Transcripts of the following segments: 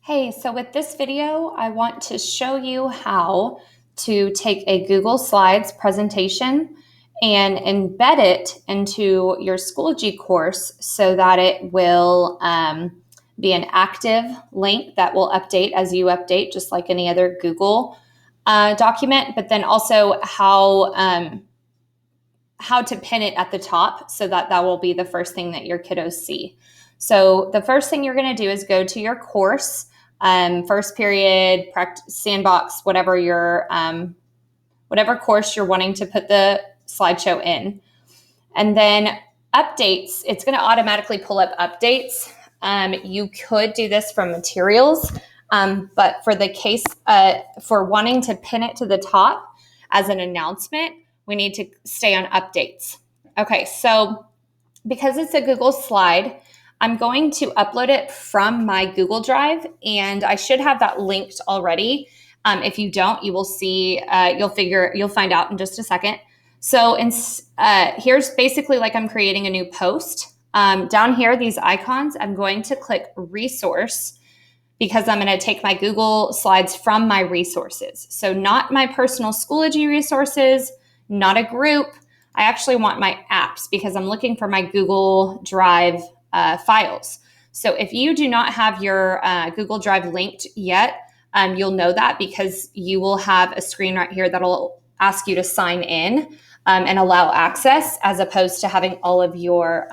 Hey, so with this video, I want to show you how to take a Google Slides presentation and embed it into your Schoology course so that it will be an active link that will update as you update, just like any other Google document, but then also how to pin it at the top so that that will be the first thing that your kiddos see. So the first thing you're going to do is go to your course, first period, practice, sandbox, whatever whatever course you're wanting to put the slideshow in. And then updates, it's going to automatically pull up updates. You could do this from materials, but for the case, for wanting to pin it to the top as an announcement, we need to stay on updates. Okay, so because it's a Google slide, I'm going to upload it from my Google Drive, and I should have that linked already. If you don't, you will see, you'll find out in just a second. So here's basically like I'm creating a new post. Down here, these icons, I'm going to click resource because I'm going to take my Google Slides from my resources. So not my personal Schoology resources, not a group. I actually want my apps because I'm looking for my Google Drive files. So if you do not have your Google Drive linked yet, you'll know that because you will have a screen right here that'll ask you to sign in and allow access, as opposed to having all of your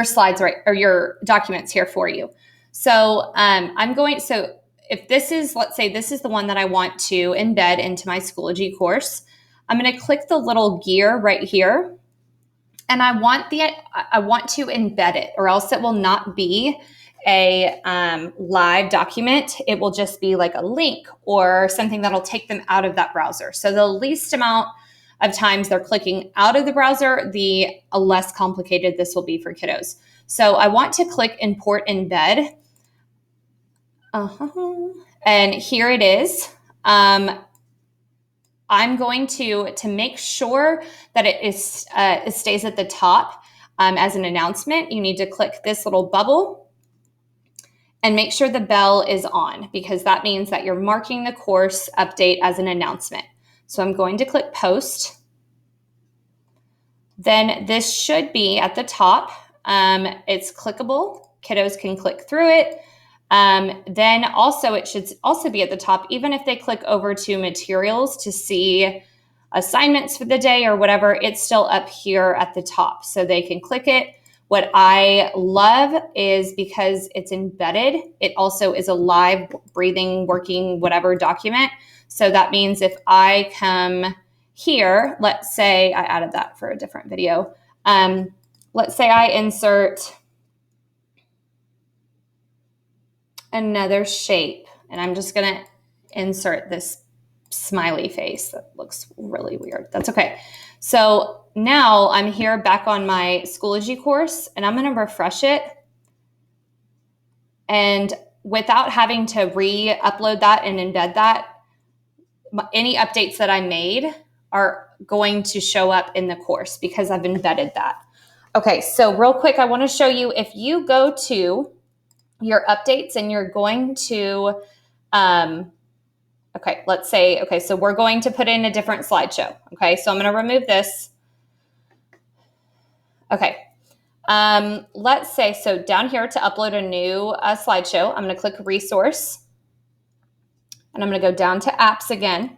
slides right or your documents here for you. So so if this is, let's say this is the one that I want to embed into my Schoology course, I'm going to click the little gear right here, and I want to embed it, or else it will not be a live document. It will just be like a link or something that'll take them out of that browser. So the least amount of times they're clicking out of the browser, the less complicated this will be for kiddos. So I want to click import embed. And here it is. I'm going to make sure that it stays at the top as an announcement. You need to click this little bubble and make sure the bell is on, because that means that you're marking the course update as an announcement. So I'm going to click post. Then this should be at the top. It's clickable. Kiddos can click through it. Then also it should also be at the top, even if they click over to materials to see assignments for the day or whatever, it's still up here at the top. So they can click it. What I love is because it's embedded, it also is a live, breathing, working, whatever document. So that means if I come here, let's say I added that for a different video. Let's say I insert another shape, and I'm just going to insert this smiley face that looks really weird. That's okay. So now I'm here back on my Schoology course, and I'm going to refresh it. And without having to re-upload that and embed that, any updates that I made are going to show up in the course because I've embedded that. Okay, so real quick, I want to show you, if you go to your updates and you're going to, so we're going to put in a different slideshow. Okay, so I'm going to remove this. Okay, let's say, so down here to upload a new slideshow, I'm going to click resource, and I'm going to go down to apps again,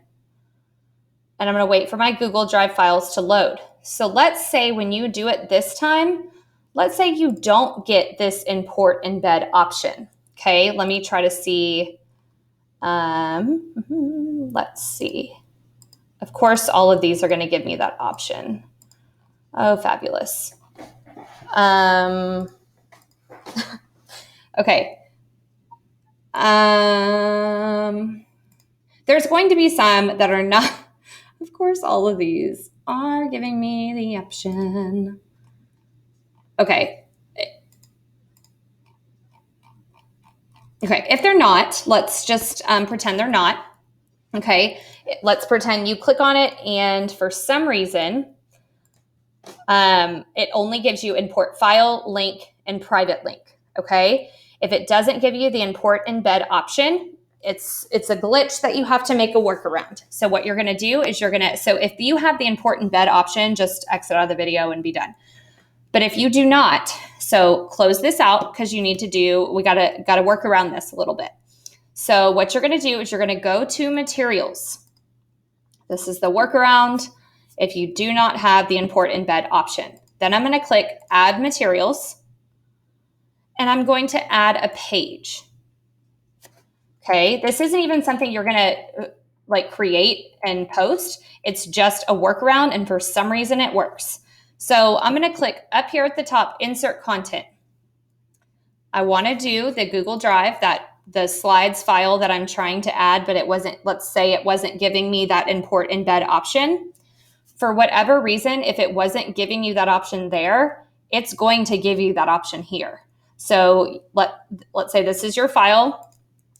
and I'm going to wait for my Google Drive files to load. So let's say when you do it this time, let's say you don't get this import embed option. Okay, let me try to see. Let's see. Of course, all of these are going to give me that option. Oh, fabulous. Okay. There's going to be some that are not. Of course, all of these are giving me the option. Okay. Okay, if they're not, let's just pretend they're not. Okay, let's pretend you click on it, and for some reason, it only gives you import file, link, and private link. Okay, If it doesn't give you the import embed option, it's a glitch that you have to make a workaround. So what you're going to do is so if you have the import embed option, just exit out of the video and be done. But if you do not, so close this out because we gotta work around this a little bit. So what you're gonna do is you're gonna go to materials. This is the workaround if you do not have the import embed option. Then I'm gonna click add materials and I'm going to add a page. Okay, this isn't even something you're gonna like create and post. It's just a workaround, and for some reason it works. So I'm going to click up here at the top, insert content. I want to do the Google Drive, the slides file that I'm trying to add, but let's say it wasn't giving me that import embed option. For whatever reason, if it wasn't giving you that option there, it's going to give you that option here. So let's say this is your file.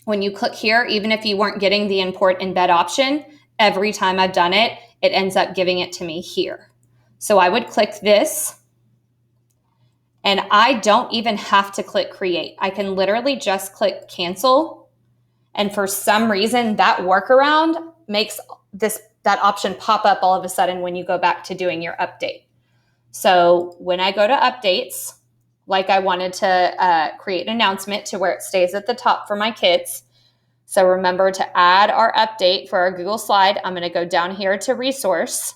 When you click here, even if you weren't getting the import embed option, every time I've done it, it ends up giving it to me here. So I would click this, and I don't even have to click create. I can literally just click cancel. And for some reason, that workaround makes that option pop up all of a sudden when you go back to doing your update. So when I go to updates, like I wanted to create an announcement to where it stays at the top for my kids. So remember to add our update for our Google slide. I'm going to go down here to resource.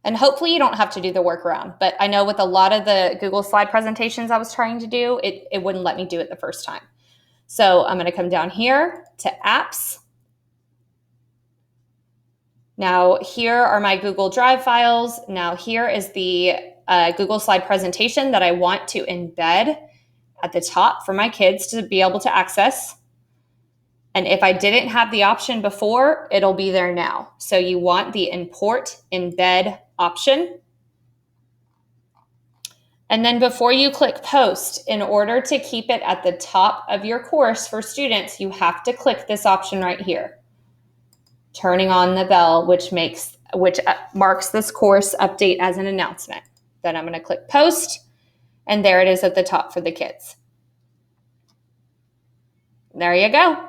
And hopefully you don't have to do the workaround. But I know with a lot of the Google slide presentations I was trying to do, it wouldn't let me do it the first time. So I'm going to come down here to apps. Now here are my Google Drive files. Now here is the Google slide presentation that I want to embed at the top for my kids to be able to access. And if I didn't have the option before, it'll be there now. So you want the import embed option. And then before you click post, in order to keep it at the top of your course for students, you have to click this option right here. Turning on the bell, which marks this course update as an announcement. Then I'm going to click post, and there it is at the top for the kids. There you go.